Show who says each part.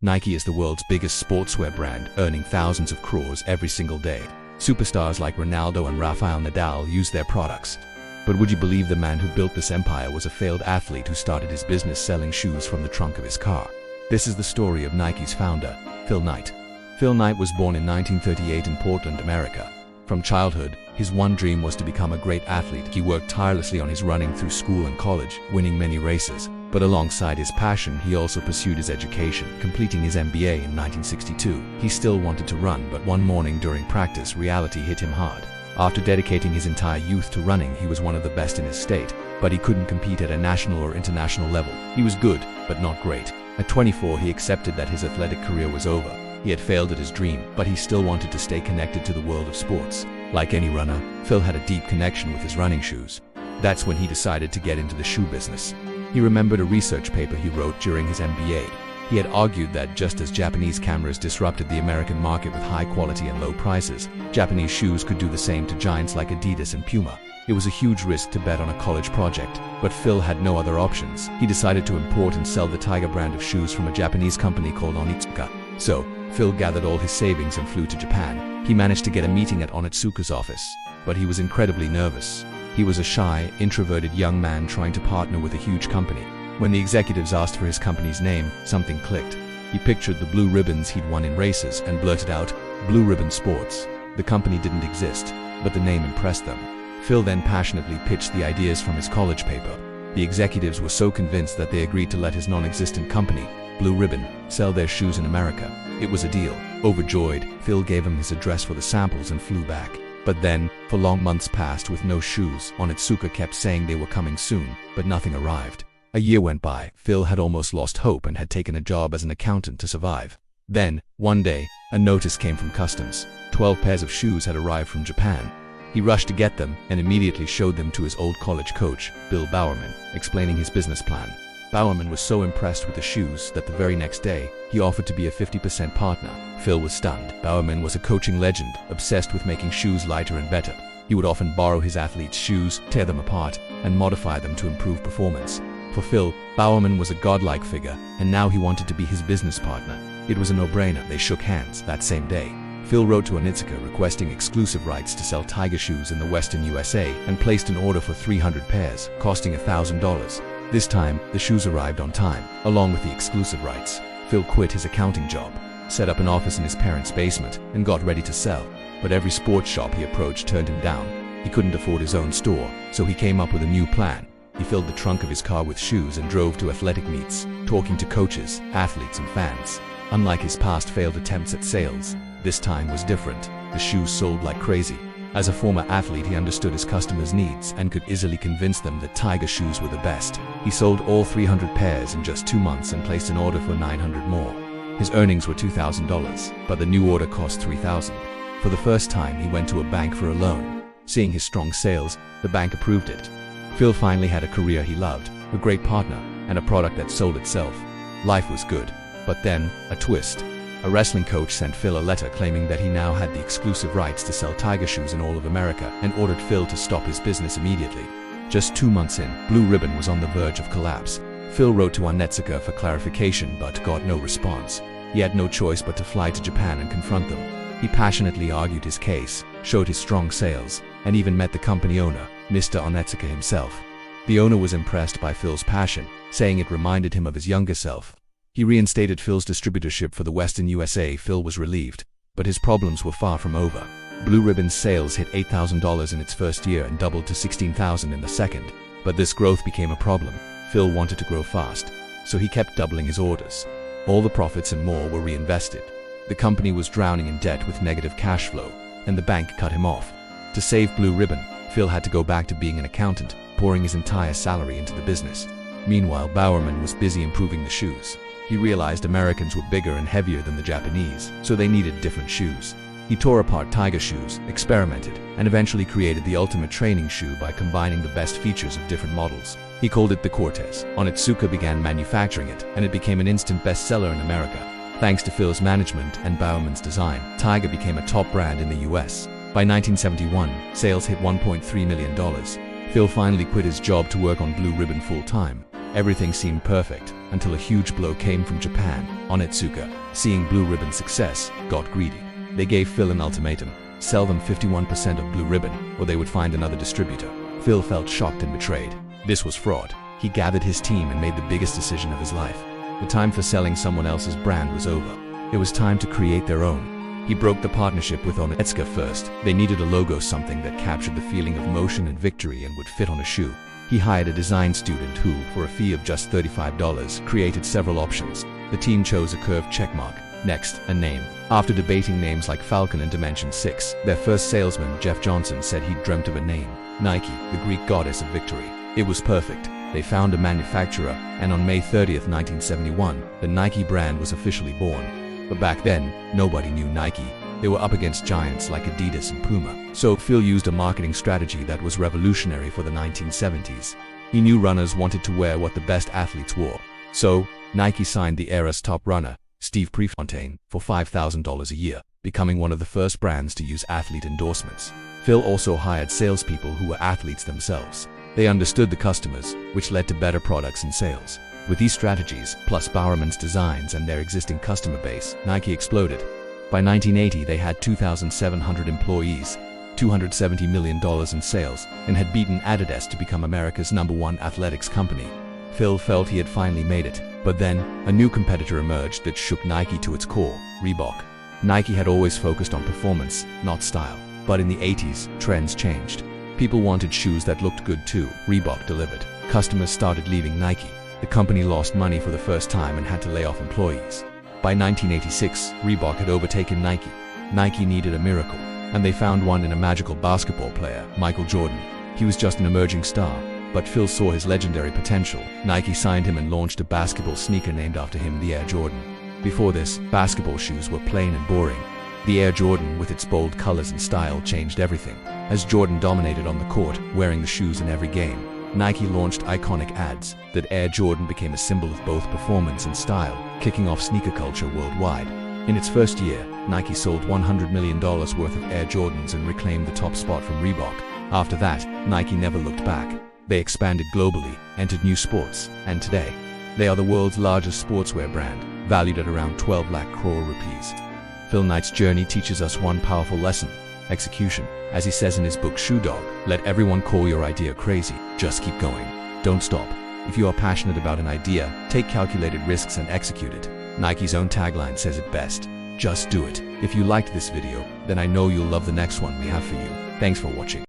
Speaker 1: Nike is the world's biggest sportswear brand, earning thousands of crores every single day. Superstars like Ronaldo and Rafael Nadal use their products. But would you believe the man who built this empire was a failed athlete who started his business selling shoes from the trunk of his car? This is the story of Nike's founder, Phil Knight. Phil Knight was born in 1938 in Portland, America. From childhood, his one dream was to become a great athlete. He worked tirelessly on his running through school and college, winning many races. But alongside his passion, he also pursued his education, completing his MBA in 1962. He still wanted to run, but one morning during practice, reality hit him hard. After dedicating his entire youth to running, he was one of the best in his state, but he couldn't compete at a national or international level. He was good, but not great. At 24, he accepted that his athletic career was over. He had failed at his dream, but he still wanted to stay connected to the world of sports. Like any runner, Phil had a deep connection with his running shoes. That's when he decided to get into the shoe business. He remembered a research paper he wrote during his MBA. He had argued that just as Japanese cameras disrupted the American market with high quality and low prices, Japanese shoes could do the same to giants like Adidas and Puma. It was a huge risk to bet on a college project, but Phil had no other options. He decided to import and sell the Tiger brand of shoes from a Japanese company called Onitsuka. So, Phil gathered all his savings and flew to Japan. He managed to get a meeting at Onitsuka's office, but he was incredibly nervous. He was a shy, introverted young man trying to partner with a huge company. When the executives asked for his company's name, something clicked. He pictured the blue ribbons he'd won in races and blurted out, "Blue Ribbon Sports." The company didn't exist, but the name impressed them. Phil then passionately pitched the ideas from his college paper. The executives were so convinced that they agreed to let his non-existent company, Blue Ribbon, sell their shoes in America. It was a deal. Overjoyed, Phil gave him his address for the samples and flew back. But then, for long months passed with no shoes. Onitsuka kept saying they were coming soon, but nothing arrived. A year went by. Phil had almost lost hope and had taken a job as an accountant to survive. Then, one day, a notice came from customs. 12 pairs of shoes had arrived from Japan. He rushed to get them and immediately showed them to his old college coach, Bill Bowerman, explaining his business plan. Bowerman was so impressed with the shoes that the very next day, he offered to be a 50% partner. Phil was stunned. Bowerman was a coaching legend, obsessed with making shoes lighter and better. He would often borrow his athletes' shoes, tear them apart, and modify them to improve performance. For Phil, Bowerman was a godlike figure, and now he wanted to be his business partner. It was a no-brainer. They shook hands that same day. Phil wrote to Onitsuka requesting exclusive rights to sell Tiger shoes in the Western USA and placed an order for 300 pairs, costing $1,000. This time, the shoes arrived on time, along with the exclusive rights. Phil quit his accounting job, set up an office in his parents' basement, and got ready to sell. But every sports shop he approached turned him down. He couldn't afford his own store, so he came up with a new plan. He filled the trunk of his car with shoes and drove to athletic meets, talking to coaches, athletes, and fans. Unlike his past failed attempts at sales, this time was different. The shoes sold like crazy. As a former athlete, he understood his customers' needs and could easily convince them that Tiger shoes were the best. He sold all 300 pairs in just 2 months and placed an order for 900 more. His earnings were $2,000, but the new order cost $3,000. For the first time, he went to a bank for a loan. Seeing his strong sales, the bank approved it. Phil finally had a career he loved, a great partner, and a product that sold itself. Life was good. But then, a twist. A wrestling coach sent Phil a letter claiming that he now had the exclusive rights to sell Tiger shoes in all of America and ordered Phil to stop his business immediately. Just 2 months in, Blue Ribbon was on the verge of collapse. Phil wrote to Onitsuka for clarification but got no response. He had no choice but to fly to Japan and confront them. He passionately argued his case, showed his strong sales, and even met the company owner, Mr. Onitsuka himself. The owner was impressed by Phil's passion, saying it reminded him of his younger self. He reinstated Phil's distributorship for the Western USA. Phil was relieved, but his problems were far from over. Blue Ribbon's sales hit $8,000 in its first year and doubled to $16,000 in the second. But this growth became a problem. Phil wanted to grow fast, so he kept doubling his orders. All the profits and more were reinvested. The company was drowning in debt with negative cash flow, and the bank cut him off. To save Blue Ribbon, Phil had to go back to being an accountant, pouring his entire salary into the business. Meanwhile, Bowerman was busy improving the shoes. He realized Americans were bigger and heavier than the Japanese, so they needed different shoes. He tore apart Tiger shoes, experimented, and eventually created the ultimate training shoe by combining the best features of different models. He called it the Cortez. Onitsuka began manufacturing it, and it became an instant bestseller in America. Thanks to Phil's management and Bowerman's design, Tiger became a top brand in the US. By 1971, sales hit $1.3 million. Phil finally quit his job to work on Blue Ribbon full-time. Everything seemed perfect, until a huge blow came from Japan. Onitsuka, seeing Blue Ribbon's success, got greedy. They gave Phil an ultimatum: sell them 51% of Blue Ribbon, or they would find another distributor. Phil felt shocked and betrayed. This was fraud. He gathered his team and made the biggest decision of his life. The time for selling someone else's brand was over. It was time to create their own. He broke the partnership with Onitsuka first. They needed a logo, something that captured the feeling of motion and victory and would fit on a shoe. He hired a design student who, for a fee of just $35, created several options. The team chose a curved checkmark. Next, a name. After debating names like Falcon and Dimension 6, their first salesman, Jeff Johnson, said he'd dreamt of a name: Nike, the Greek goddess of victory. It was perfect. They found a manufacturer, and on May 30th, 1971, the Nike brand was officially born. But back then, nobody knew Nike. They were up against giants like Adidas and Puma. So Phil used a marketing strategy that was revolutionary for the 1970s. He knew runners wanted to wear what the best athletes wore. So, Nike signed the era's top runner, Steve Prefontaine, for $5,000 a year, becoming one of the first brands to use athlete endorsements. Phil also hired salespeople who were athletes themselves. They understood the customers, which led to better products and sales. With these strategies, plus Bowerman's designs and their existing customer base, Nike exploded. By 1980, they had 2,700 employees, $270 million in sales, and had beaten Adidas to become America's #1 athletics company. Phil felt he had finally made it, but then, a new competitor emerged that shook Nike to its core: Reebok. Nike had always focused on performance, not style. But in the 80s, trends changed. People wanted shoes that looked good too. Reebok delivered. Customers started leaving Nike. The company lost money for the first time and had to lay off employees. By 1986, Reebok had overtaken Nike. Nike needed a miracle, and they found one in a magical basketball player, Michael Jordan. He was just an emerging star, but Phil saw his legendary potential. Nike signed him and launched a basketball sneaker named after him, the Air Jordan. Before this, basketball shoes were plain and boring. The Air Jordan, with its bold colors and style, changed everything. As Jordan dominated on the court, wearing the shoes in every game, Nike launched iconic ads that Air Jordan became a symbol of both performance and style, kicking off sneaker culture worldwide. In its first year, Nike sold $100 million worth of Air Jordans and reclaimed the top spot from Reebok. After that, Nike never looked back. They expanded globally, entered new sports, and today, they are the world's largest sportswear brand, valued at around 12 lakh crore rupees. Phil Knight's journey teaches us one powerful lesson: execution. As he says in his book Shoe Dog, let everyone call your idea crazy. Just keep going. Don't stop. If you are passionate about an idea, take calculated risks and execute it. Nike's own tagline says it best: just do it. If you liked this video, then I know you'll love the next one we have for you. Thanks for watching.